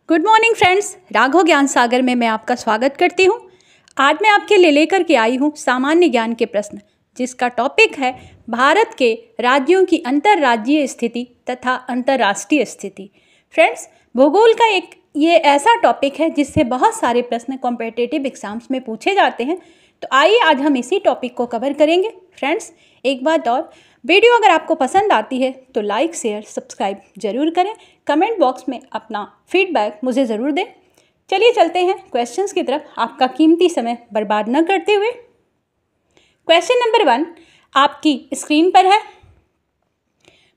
Good morning friends, Raghav ज्ञान सागर में मैं आपका स्वागत करती हूँ। आज मैं आपके लिए लेकर के आई हूँ सामान्य ज्ञान के प्रश्न, जिसका टॉपिक है भारत के राज्यों की अंतर्राज्यीय स्थिति तथा अंतर्राष्ट्रीय स्थिति। फ्रेंड्स, भूगोल का एक ये ऐसा टॉपिक है जिससे बहुत सारे प्रश्न कॉम्पिटिटिव एग्जाम्स में पूछे जाते हैं। तो आइए आज हम इसी टॉपिक को कवर करेंगे। फ्रेंड्स, एक बात और, वीडियो अगर आपको पसंद आती है तो लाइक शेयर सब्सक्राइब जरूर करें। कमेंट बॉक्स में अपना फीडबैक मुझे ज़रूर दें। चलिए चलते हैं क्वेश्चंस की तरफ, आपका कीमती समय बर्बाद न करते हुए। क्वेश्चन नंबर 1 आपकी स्क्रीन पर है।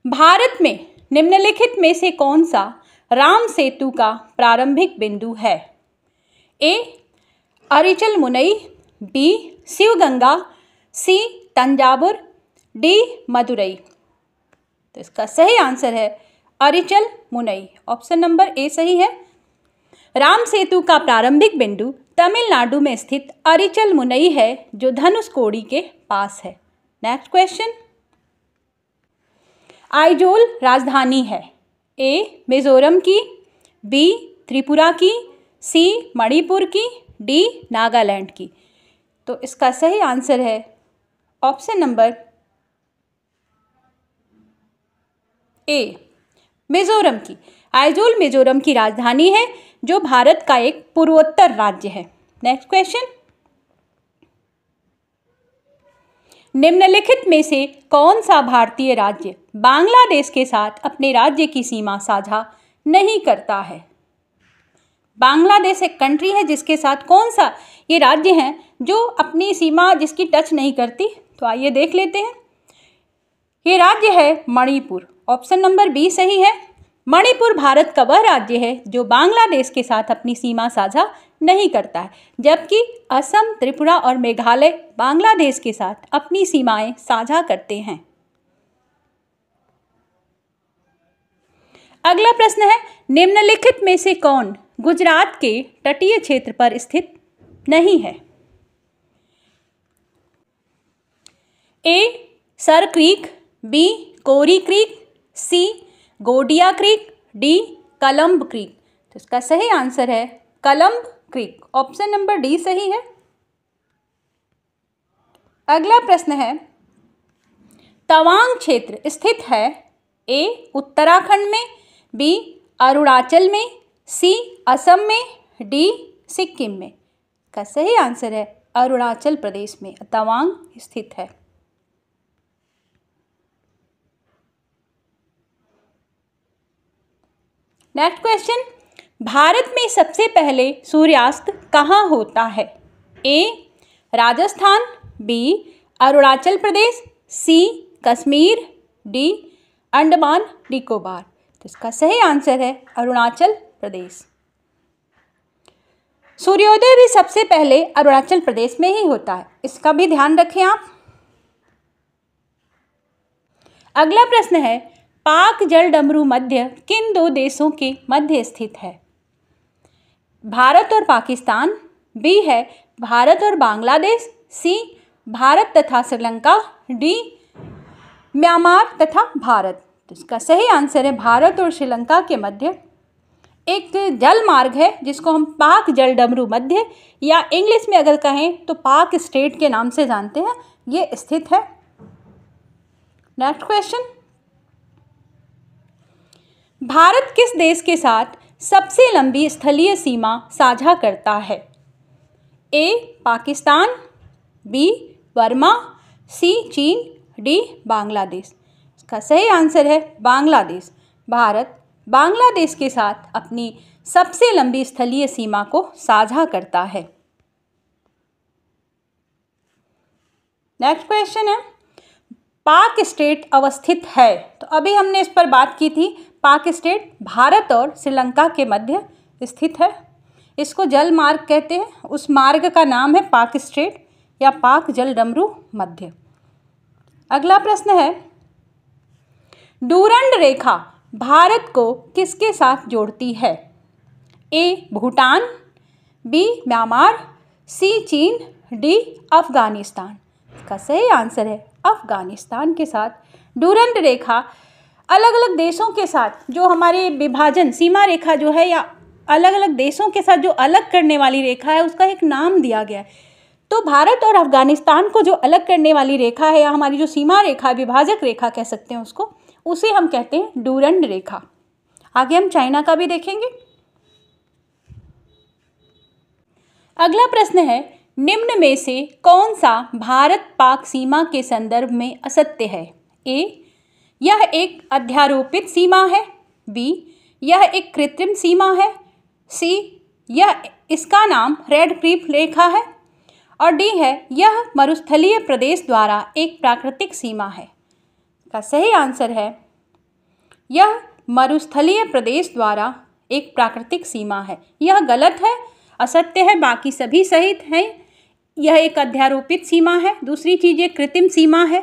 भारत में निम्नलिखित में से कौन सा राम सेतु का प्रारंभिक बिंदु है? ए अरिचल मुनई, बी शिवगंगा, सी तंजावुर, डी मदुरई। तो इसका सही आंसर है Arichal Munai. Option number A सही है। राम सेतु का प्रारंभिक बिंदु तमिलनाडु में स्थित अरिचल मुनई है, जो धनुषकोडी के पास है। नेक्स्ट क्वेश्चन, आइजोल राजधानी है? ए मिजोरम की, बी त्रिपुरा की, सी मणिपुर की, डी नागालैंड की। तो इसका सही आंसर है ऑप्शन नंबर ए मिजोरम की। आइजोल मिजोरम की राजधानी है, जो भारत का एक पूर्वोत्तर राज्य है। नेक्स्ट क्वेश्चन, निम्नलिखित में से कौन सा भारतीय राज्य बांग्लादेश के साथ अपने राज्य की सीमा साझा नहीं करता है? बांग्लादेश एक कंट्री है जिसके साथ कौन सा ये राज्य है जो अपनी सीमा जिसकी टच नहीं करती? तो आइए देख लेते हैं। ये राज्य है मणिपुर। ऑप्शन नंबर बी सही है। मणिपुर भारत का वह राज्य है जो बांग्लादेश के साथ अपनी सीमा साझा नहीं करता है, जबकि असम, त्रिपुरा और मेघालय बांग्लादेश के साथ अपनी सीमाएं साझा करते हैं। अगला प्रश्न है, निम्नलिखित में से कौन गुजरात के तटीय क्षेत्र पर स्थित नहीं है? ए सर क्रीक, बी कोरी क्रीक, सी गोडिया क्रीक, डी कलम्ब क्रीक। तो इसका सही आंसर है कलम्ब क्रीक। ऑप्शन नंबर डी सही है। अगला प्रश्न है, तवांग क्षेत्र स्थित है? ए उत्तराखंड में, बी अरुणाचल में, सी असम में, डी सिक्किम में। का सही आंसर है अरुणाचल प्रदेश में तवांग स्थित है। नेक्स्ट क्वेश्चन, भारत में सबसे पहले सूर्यास्त कहाँ होता है? ए राजस्थान, बी अरुणाचल प्रदेश, सी कश्मीर, डी अंडमान निकोबार। तो इसका सही आंसर है अरुणाचल प्रदेश। सूर्योदय भी सबसे पहले अरुणाचल प्रदेश में ही होता है, इसका भी ध्यान रखें आप। अगला प्रश्न है, पाक जल डमरू मध्य किन दो देशों के मध्य स्थित है? भारत और पाकिस्तान, बी है भारत और बांग्लादेश, सी भारत तथा श्रीलंका, डी म्यांमार तथा भारत। तो इसका सही आंसर है भारत और श्रीलंका के मध्य एक जल मार्ग है जिसको हम पाक जल डमरू मध्य या इंग्लिश में अगर कहें तो पाक स्ट्रेट के नाम से जानते हैं, ये स्थित है। नेक्स्ट क्वेश्चन, भारत किस देश के साथ सबसे लंबी स्थलीय सीमा साझा करता है? ए पाकिस्तान, बी बर्मा, सी चीन, डी बांग्लादेश। इसका सही आंसर है बांग्लादेश। भारत बांग्लादेश के साथ अपनी सबसे लंबी स्थलीय सीमा को साझा करता है। नेक्स्ट क्वेश्चन है, पाक स्टेट अवस्थित है? तो अभी हमने इस पर बात की थी। पाक स्टेट भारत और श्रीलंका के मध्य स्थित है, इसको जल मार्ग कहते हैं। उस मार्ग का नाम है पाक स्टेट या पाक जल डमरू मध्य। अगला प्रश्न है, डूरंड रेखा भारत को किसके साथ जोड़ती है? ए भूटान, बी म्यांमार, सी चीन, डी अफगानिस्तान। इसका सही आंसर है अफगानिस्तान के साथ डूरंड रेखा अलग अलग देशों के साथ जो हमारे विभाजन सीमा रेखा जो है या अलग अलग देशों के साथ जो अलग करने वाली रेखा है उसका एक नाम दिया गया है। तो भारत और अफगानिस्तान को जो अलग करने वाली रेखा है, या हमारी जो सीमा रेखा, विभाजक रेखा कह सकते हैं उसको, उसे हम कहते हैं डूरंड रेखा। आगे हम चाइना का भी देखेंगे। अगला प्रश्न है, निम्न में से कौन सा भारत पाक सीमा के संदर्भ में असत्य है? ए, यह एक अध्यारोपित सीमा है। बी, यह एक कृत्रिम सीमा है। सी, इसका नाम रेड क्लिफ रेखा है। और डी है, यह मरुस्थलीय प्रदेश द्वारा एक प्राकृतिक सीमा है। का सही आंसर है, यह मरुस्थलीय प्रदेश द्वारा एक प्राकृतिक सीमा है। यह गलत है, असत्य है, बाकी सभी सही हैं। यह एक अध्यारोपित सीमा है। दूसरी चीज़, ये कृत्रिम सीमा है।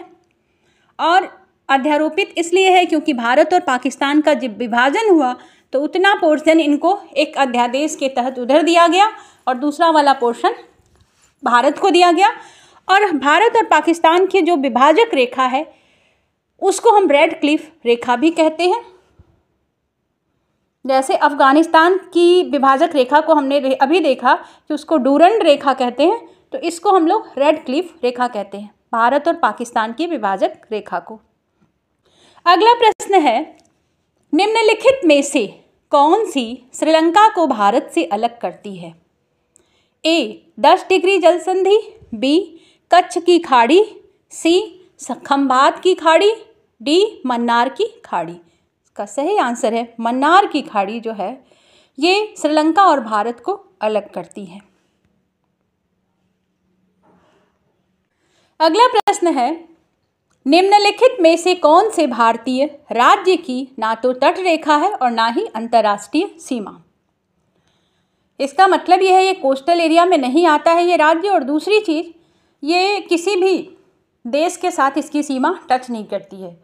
और अध्यारोपित इसलिए है क्योंकि भारत और पाकिस्तान का जब विभाजन हुआ तो उतना पोर्शन इनको एक अध्यादेश के तहत उधर दिया गया और दूसरा वाला पोर्शन भारत को दिया गया। और भारत और पाकिस्तान की जो विभाजक रेखा है उसको हम रेड क्लिफ रेखा भी कहते हैं। जैसे अफगानिस्तान की विभाजक रेखा को हमने अभी देखा कि उसको डूरंड रेखा कहते हैं, तो इसको हम लोग रेड क्लिफ रेखा कहते हैं, भारत और पाकिस्तान की विभाजक रेखा को। अगला प्रश्न है, निम्नलिखित में से कौन सी श्रीलंका को भारत से अलग करती है? ए, 10 डिग्री जल संधि। बी, कच्छ की खाड़ी। सी, खंभात की खाड़ी। डी, मन्नार की खाड़ी। इसका सही आंसर है मन्नार की खाड़ी जो है ये श्रीलंका और भारत को अलग करती है। अगला प्रश्न है, निम्नलिखित में से कौन से भारतीय राज्य की ना तो तट रेखा है और ना ही अंतर्राष्ट्रीय सीमा? इसका मतलब यह है ये कोस्टल एरिया में नहीं आता है ये राज्य, और दूसरी चीज़ ये किसी भी देश के साथ इसकी सीमा टच नहीं करती है।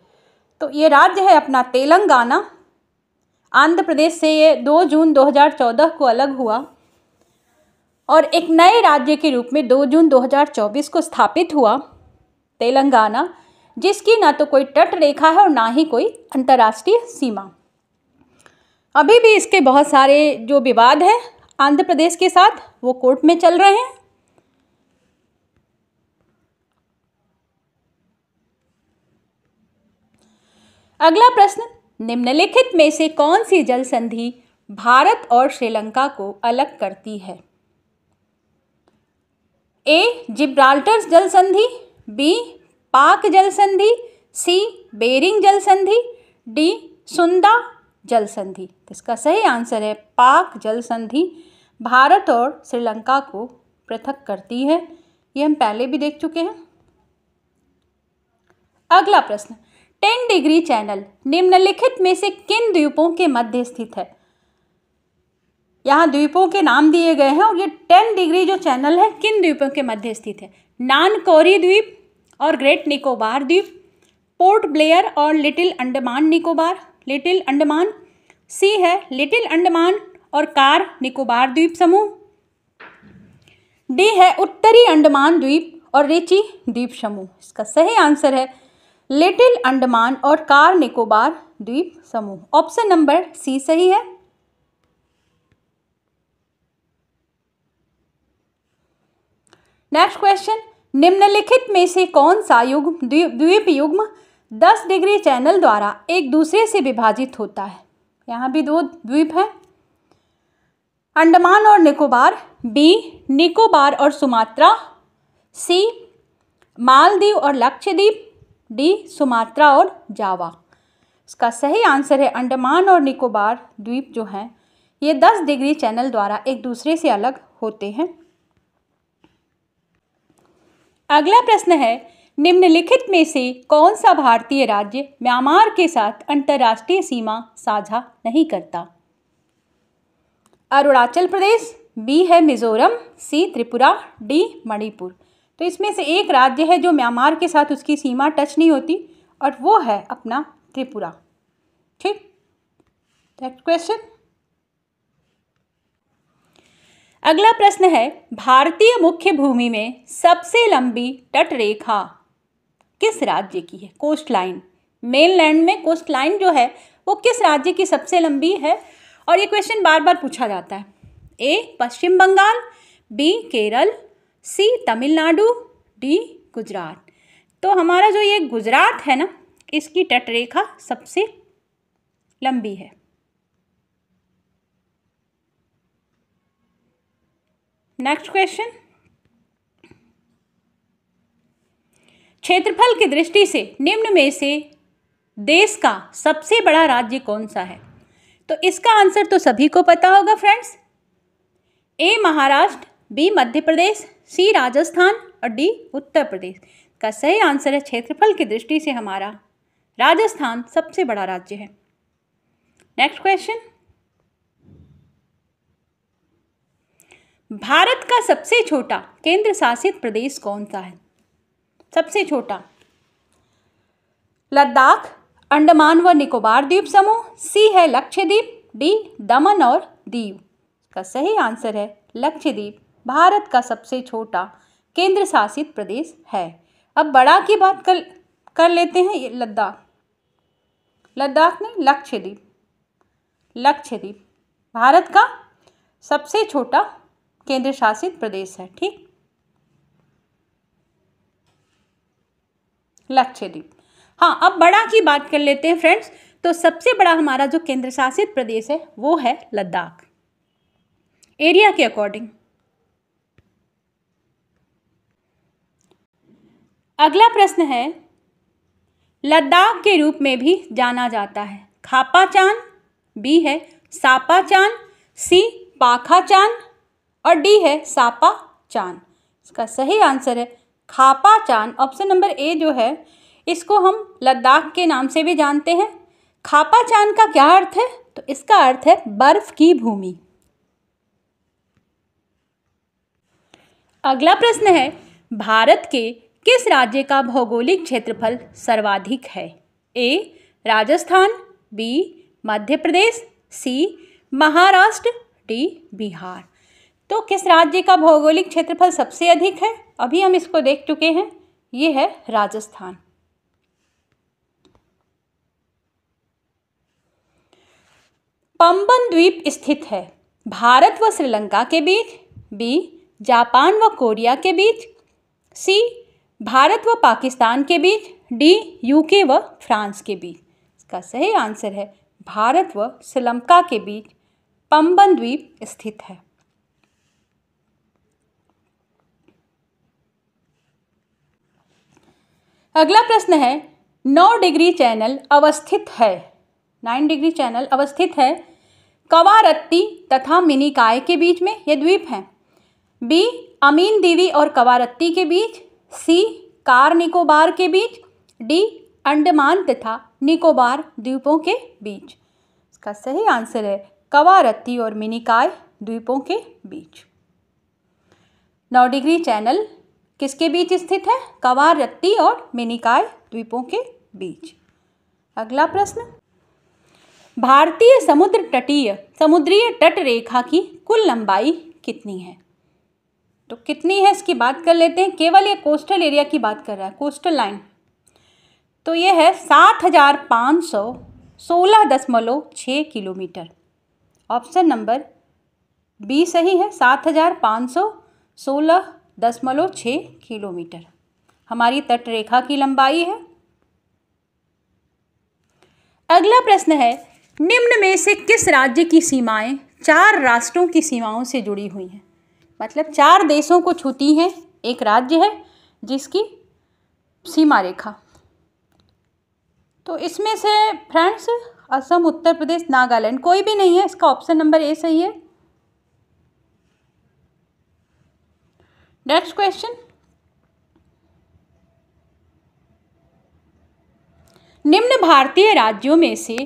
तो ये राज्य है अपना तेलंगाना। आंध्र प्रदेश से ये 2 जून 2014 को अलग हुआ और एक नए राज्य के रूप में 2 जून 2024 को स्थापित हुआ तेलंगाना, जिसकी ना तो कोई तट रेखा है और ना ही कोई अंतर्राष्ट्रीय सीमा। अभी भी इसके बहुत सारे जो विवाद है आंध्र प्रदेश के साथ वो कोर्ट में चल रहे हैं। अगला प्रश्न, निम्नलिखित में से कौन सी जल संधि भारत और श्रीलंका को अलग करती है? ए, जिब्राल्टर जल संधि। बी, पाक जल संधि। सी, बेरिंग जल संधि। डी, सुंदा जल संधि। इसका सही आंसर है पाक जल संधि भारत और श्रीलंका को पृथक करती है। ये हम पहले भी देख चुके हैं। अगला प्रश्न, 10 डिग्री चैनल निम्नलिखित में से किन द्वीपों के मध्य स्थित है? यहाँ द्वीपों के नाम दिए गए हैं और ये 10 डिग्री जो चैनल है किन द्वीपों के मध्य स्थित है? नानकोरी द्वीप और ग्रेट निकोबार द्वीप, पोर्ट ब्लेयर और लिटिल अंडमान निकोबार, लिटिल अंडमान। सी है लिटिल अंडमान और कार निकोबार द्वीप समूह। डी है उत्तरी अंडमान द्वीप और रिची द्वीप समूह। इसका सही आंसर है लिटिल अंडमान और कार निकोबार द्वीप समूह। ऑप्शन नंबर सी सही है। नेक्स्ट क्वेश्चन, निम्नलिखित में से कौन सा युग्म द्वीप युग्म 10 डिग्री चैनल द्वारा एक दूसरे से विभाजित होता है? यहाँ भी 2 द्वीप हैं, अंडमान और निकोबार। बी, निकोबार और सुमात्रा। सी, मालदीव और लक्षद्वीप। डी, सुमात्रा और जावा। इसका सही आंसर है अंडमान और निकोबार द्वीप जो हैं ये 10 डिग्री चैनल द्वारा एक दूसरे से अलग होते हैं। अगला प्रश्न है, निम्नलिखित में से कौन सा भारतीय राज्य म्यांमार के साथ अंतर्राष्ट्रीय सीमा साझा नहीं करता? अरुणाचल प्रदेश। बी है मिजोरम। सी, त्रिपुरा। डी, मणिपुर। तो इसमें से एक राज्य है जो म्यांमार के साथ उसकी सीमा टच नहीं होती और वो है अपना त्रिपुरा। ठीक, नेक्स्ट क्वेश्चन। अगला प्रश्न है, भारतीय मुख्य भूमि में सबसे लंबी तट रेखा किस राज्य की है? कोस्ट लाइन, मेनलैंड में कोस्ट लाइन जो है वो किस राज्य की सबसे लंबी है? और ये क्वेश्चन बार बार पूछा जाता है। ए पश्चिम बंगाल, बी केरल, सी तमिलनाडु, डी गुजरात। तो हमारा जो ये गुजरात है ना, इसकी तटरेखा सबसे लंबी है। नेक्स्ट क्वेश्चन, क्षेत्रफल की दृष्टि से निम्न में से देश का सबसे बड़ा राज्य कौन सा है? तो इसका आंसर तो सभी को पता होगा फ्रेंड्स। ए महाराष्ट्र, बी मध्य प्रदेश, सी राजस्थान और डी उत्तर प्रदेश। का सही आंसर है क्षेत्रफल की दृष्टि से हमारा राजस्थान सबसे बड़ा राज्य है। नेक्स्ट क्वेश्चन, भारत का सबसे छोटा केंद्र शासित प्रदेश कौन सा है? सबसे छोटा, लद्दाख, अंडमान व निकोबार द्वीप समूह, सी है लक्षद्वीप, डी दमन और दीव। का सही आंसर है लक्षद्वीप भारत का सबसे छोटा केंद्र शासित प्रदेश है। अब बड़ा की बात कर लेते हैं। ये लद्दाख नहीं, लक्षद्वीप भारत का सबसे छोटा केंद्र शासित प्रदेश है। ठीक, लक्षद्वीप। हाँ, अब बड़ा की बात कर लेते हैं फ्रेंड्स। तो सबसे बड़ा हमारा जो केंद्र शासित प्रदेश है वो है लद्दाख, एरिया के अकॉर्डिंग। अगला प्रश्न है, लद्दाख के रूप में भी जाना जाता है खापाचान, बी है सापाचान, सी पाखाचान और डी है सापाचान। इसका सही आंसर है खापाचान। ऑप्शन नंबर ए जो है, इसको हम लद्दाख के नाम से भी जानते हैं। खापाचान का क्या अर्थ है? तो इसका अर्थ है बर्फ की भूमि। अगला प्रश्न है, भारत के किस राज्य का भौगोलिक क्षेत्रफल सर्वाधिक है? ए राजस्थान, बी मध्य प्रदेश, सी महाराष्ट्र, डी बिहार। तो किस राज्य का भौगोलिक क्षेत्रफल सबसे अधिक है? अभी हम इसको देख चुके हैं, ये है राजस्थान। पंबन द्वीप स्थित है भारत व श्रीलंका के बीच, बी जापान व कोरिया के बीच, सी भारत व पाकिस्तान के बीच, डी यूके व फ्रांस के बीच। इसका सही आंसर है भारत व श्रीलंका के बीच पंबन द्वीप स्थित है। अगला प्रश्न है, 9 डिग्री चैनल अवस्थित है, 9 डिग्री चैनल अवस्थित है कवारत्ती तथा मिनिकॉय के बीच में, ये द्वीप हैं। बी अमीन दीवी और कवारत्ती के बीच, सी कार निकोबार के बीच, डी अंडमान तथा निकोबार द्वीपों के बीच। इसका सही आंसर है कवारत्ती और मिनिकॉय द्वीपों के बीच। 9 डिग्री चैनल किसके बीच स्थित है? कवारत्ती और मिनिकॉय द्वीपों के बीच। अगला प्रश्न, भारतीय समुद्रीय तट रेखा की कुल लंबाई कितनी है? तो कितनी है इसकी बात कर लेते हैं। केवल ये कोस्टल एरिया की बात कर रहा है, कोस्टल लाइन। तो ये है 7,516.6 किलोमीटर। ऑप्शन नंबर बी सही है, 7,516.6 किलोमीटर हमारी तट रेखा की लंबाई है। अगला प्रश्न है, निम्न में से किस राज्य की सीमाएं 4 राष्ट्रों की सीमाओं से जुड़ी हुई हैं? मतलब 4 देशों को छूती हैं, एक राज्य है जिसकी सीमा रेखा। तो इसमें से फ्रेंड्स असम, उत्तर प्रदेश, नागालैंड कोई भी नहीं है। इसका ऑप्शन नंबर ए सही है। नेक्स्ट क्वेश्चन, निम्न भारतीय राज्यों में से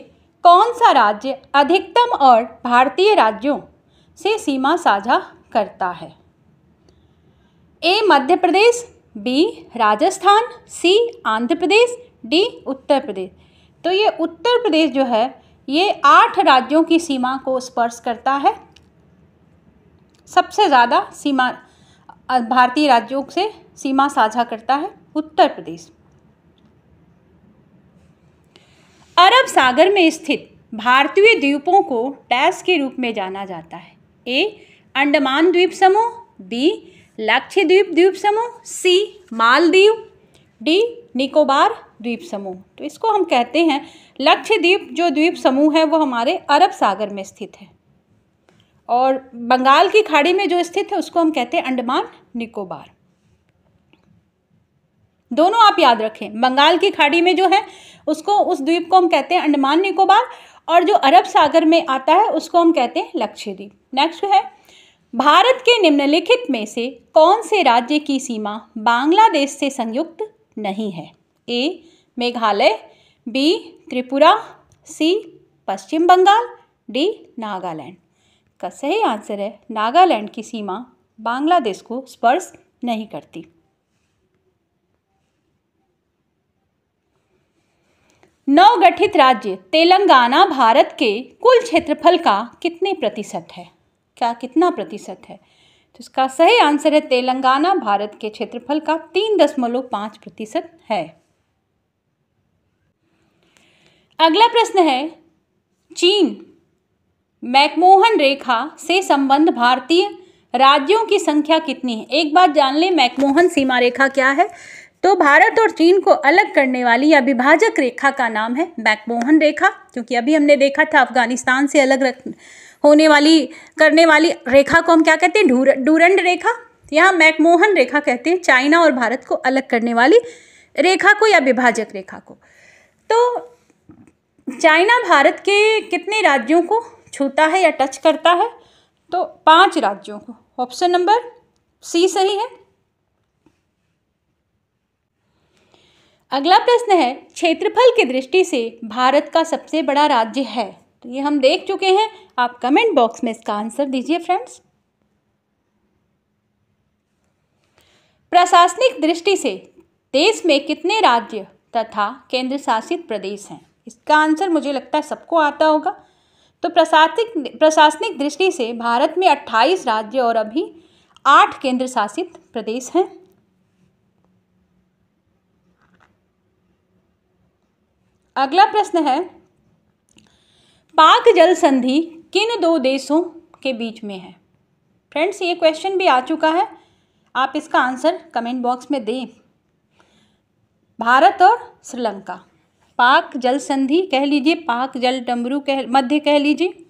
कौन सा राज्य अधिकतम और भारतीय राज्यों से सीमा साझा करता है? ए मध्य प्रदेश, बी राजस्थान, सी आंध्र प्रदेश, डी उत्तर प्रदेश। तो ये उत्तर प्रदेश जो है ये 8 राज्यों की सीमा को स्पर्श करता है। सबसे ज़्यादा सीमा भारतीय राज्यों से सीमा साझा करता है उत्तर प्रदेश। अरब सागर में स्थित भारतीय द्वीपों को डैश के रूप में जाना जाता है? ए अंडमान द्वीप समूह, बी लक्षद्वीप द्वीप समूह, सी मालदीव, डी निकोबार द्वीप समूह। तो इसको हम कहते हैं लक्षद्वीप जो द्वीप समूह है वो हमारे अरब सागर में स्थित है, और बंगाल की खाड़ी में जो स्थित है उसको हम कहते हैं अंडमान निकोबार। दोनों आप याद रखें, बंगाल की खाड़ी में जो है उसको, उस द्वीप को हम कहते हैं अंडमान निकोबार, और जो अरब सागर में आता है उसको हम कहते हैं लक्षद्वीप। नेक्स्ट है, भारत के निम्नलिखित में से कौन से राज्य की सीमा बांग्लादेश से संयुक्त नहीं है? ए मेघालय, बी त्रिपुरा, सी पश्चिम बंगाल, डी नागालैंड। का सही आंसर है नागालैंड की सीमा बांग्लादेश को स्पर्श नहीं करती। नवगठित राज्य तेलंगाना भारत के कुल क्षेत्रफल का कितने प्रतिशत है? क्या कितना प्रतिशत है? तो इसका सही आंसर है तेलंगाना भारत के क्षेत्रफल का 3.5% है। अगला प्रश्न है, चीन मैकमोहन रेखा से संबंध भारतीय राज्यों की संख्या कितनी है? एक बात जान लें, मैकमोहन सीमा रेखा क्या है? तो भारत और चीन को अलग करने वाली या विभाजक रेखा का नाम है मैकमोहन रेखा, क्योंकि अभी हमने देखा था अफगानिस्तान से अलग करने वाली रेखा को हम क्या कहते हैं? डूरंड रेखा। यहाँ मैकमोहन रेखा कहते हैं चाइना और भारत को अलग करने वाली रेखा को या विभाजक रेखा को। तो चाइना भारत के कितने राज्यों को छूता है या टच करता है? तो 5 राज्यों को। ऑप्शन नंबर सी सही है। अगला प्रश्न है, क्षेत्रफल की दृष्टि से भारत का सबसे बड़ा राज्य है? तो ये हम देख चुके हैं, आप कमेंट बॉक्स में इसका आंसर दीजिए फ्रेंड्स। प्रशासनिक दृष्टि से देश में कितने राज्य तथा केंद्र शासित प्रदेश हैं? इसका आंसर मुझे लगता है सबको आता होगा। तो प्रशासनिक दृष्टि से भारत में 28 राज्य और अभी 8 केंद्र शासित प्रदेश हैं। अगला प्रश्न है, पाक जल संधि किन 2 देशों के बीच में है? फ्रेंड्स ये क्वेश्चन भी आ चुका है, आप इसका आंसर कमेंट बॉक्स में दें। भारत और श्रीलंका। पाक जल संधि कह लीजिए, पाक जल डमरू मध्य कह लीजिए,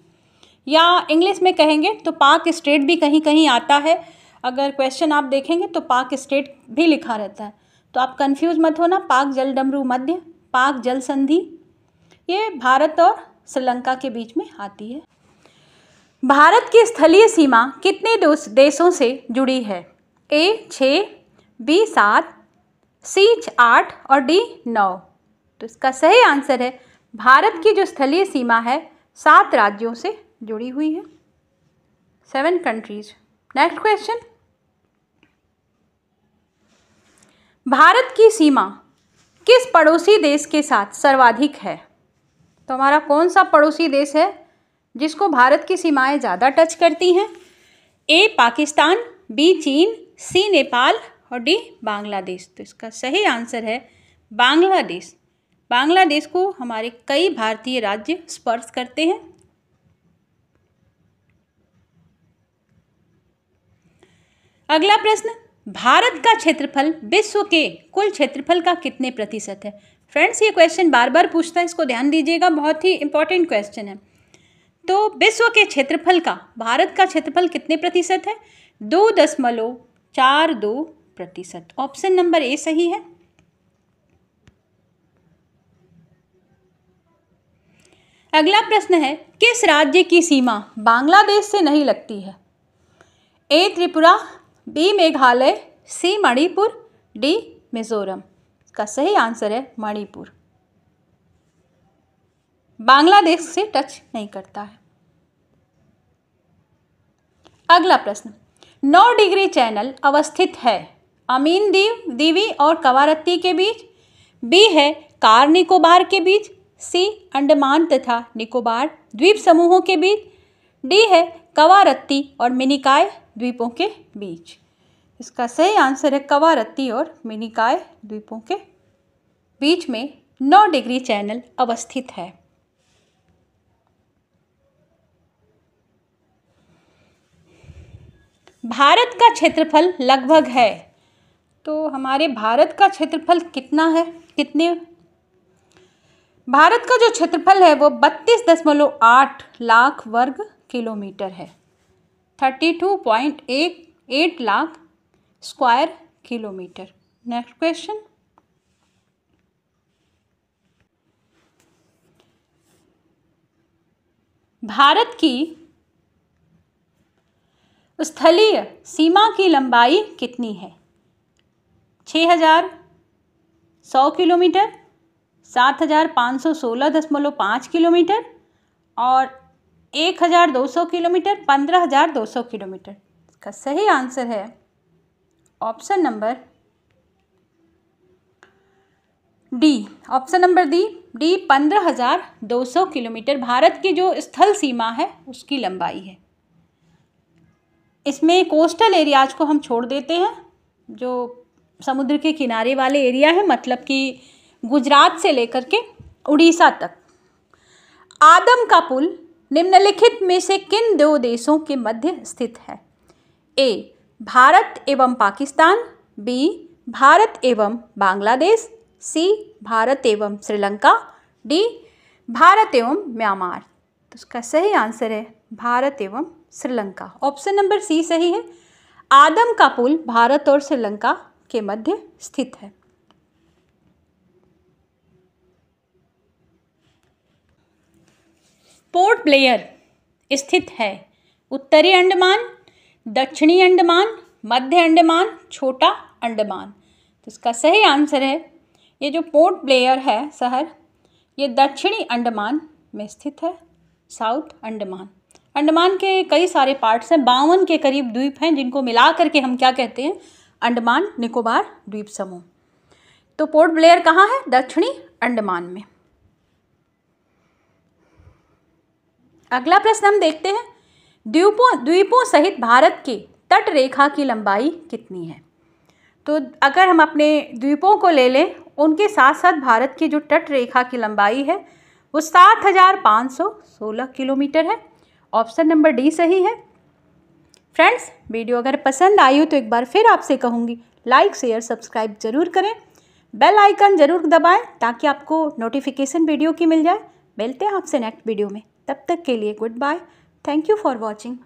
या इंग्लिश में कहेंगे तो पाक स्टेट भी कहीं कहीं आता है। अगर क्वेश्चन आप देखेंगे तो पाक स्टेट भी लिखा रहता है, तो आप कंफ्यूज मत होना। पाक जल डमरू मध्य, पाक जल संधि, ये भारत और श्रीलंका के बीच में आती है। भारत की स्थलीय सीमा कितने देशों से जुड़ी है? ए 6, बी 7, सी 8 और डी 9। तो इसका सही आंसर है भारत की जो स्थलीय सीमा है 7 राज्यों से जुड़ी हुई है, 7 कंट्रीज। नेक्स्ट क्वेश्चन, भारत की सीमा किस पड़ोसी देश के साथ सर्वाधिक है? तो हमारा कौन सा पड़ोसी देश है जिसको भारत की सीमाएं ज़्यादा टच करती हैं? ए पाकिस्तान, बी चीन, सी नेपाल और डी बांग्लादेश। तो इसका सही आंसर है बांग्लादेश। बांग्लादेश को हमारे कई भारतीय राज्य स्पर्श करते हैं। अगला प्रश्न, भारत का क्षेत्रफल विश्व के कुल क्षेत्रफल का कितने प्रतिशत है? फ्रेंड्स ये क्वेश्चन बार बार पूछता है, इसको ध्यान दीजिएगा, बहुत ही इंपॉर्टेंट क्वेश्चन है। तो विश्व के क्षेत्रफल का भारत का क्षेत्रफल कितने प्रतिशत है? 2.42%। ऑप्शन नंबर ए सही है। अगला प्रश्न है, किस राज्य की सीमा बांग्लादेश से नहीं लगती है? ए त्रिपुरा, बी मेघालय, सी मणिपुर, डी मिजोरम। इसका सही आंसर है मणिपुर, बांग्लादेश से टच नहीं करता है। अगला प्रश्न, 9 डिग्री चैनल अवस्थित है अमीन दीवी और कवारत्ती के बीच, बी है कार निकोबार के बीच, सी अंडमान तथा निकोबार द्वीप समूहों के बीच, डी है कवारत्ती और मिनिकॉय द्वीपों के बीच। इसका सही आंसर है कवारत्ती और मिनिकॉय द्वीपों के बीच में 9 डिग्री चैनल अवस्थित है। भारत का क्षेत्रफल लगभग है, तो हमारे भारत का क्षेत्रफल कितना है, भारत का जो क्षेत्रफल है वो 32.8 लाख वर्ग किलोमीटर है। 32.8 lakh square kilometre. Next question, Bharat की स्थलीय सीमा की लंबाई कितनी है? 6,100 किलोमीटर, 7,516.5 किलोमीटर और 1,200 किलोमीटर, 15,200 किलोमीटर। इसका सही आंसर है option number D. Option number D 15,200 kilometre Bharat की जो स्थल सीमा है उसकी लंबाई है। इसमें कोस्टल एरियाज को हम छोड़ देते हैं, जो समुद्र के किनारे वाले एरिया है, मतलब कि गुजरात से लेकर के उड़ीसा तक। आदम का पुल निम्नलिखित में से किन दो देशों के मध्य स्थित है? ए भारत एवं पाकिस्तान, बी भारत एवं बांग्लादेश, सी भारत एवं श्रीलंका, डी भारत एवं म्यांमार। तो इसका सही आंसर है भारत एवं श्रीलंका। ऑप्शन नंबर सी सही है। आदम का पुल भारत और श्रीलंका के मध्य स्थित है। पोर्ट ब्लेयर स्थित है उत्तरी अंडमान, दक्षिणी अंडमान, मध्य अंडमान, छोटा अंडमान। तो इसका सही आंसर है ये जो पोर्ट ब्लेयर है शहर, ये दक्षिणी अंडमान में स्थित है, साउथ अंडमान। अंडमान के कई सारे पार्ट्स हैं, 52 के करीब द्वीप हैं, जिनको मिला करके हम क्या कहते हैं? अंडमान निकोबार द्वीप समूह। तो पोर्ट ब्लेयर कहाँ है? दक्षिणी अंडमान में। अगला प्रश्न हम देखते हैं, द्वीपों सहित भारत के तट रेखा की लंबाई कितनी है? तो अगर हम अपने द्वीपों को ले लें, उनके साथ साथ भारत की जो तट रेखा की लंबाई है वो 7,516 किलोमीटर है। ऑप्शन नंबर डी सही है। फ्रेंड्स, वीडियो अगर पसंद आई हो तो एक बार फिर आपसे कहूँगी, लाइक शेयर सब्सक्राइब जरूर करें, बेल आइकन जरूर दबाएं ताकि आपको नोटिफिकेशन वीडियो की मिल जाए। मिलते हैं आपसे नेक्स्ट वीडियो में, तब तक के लिए good bye. Thank you for watching.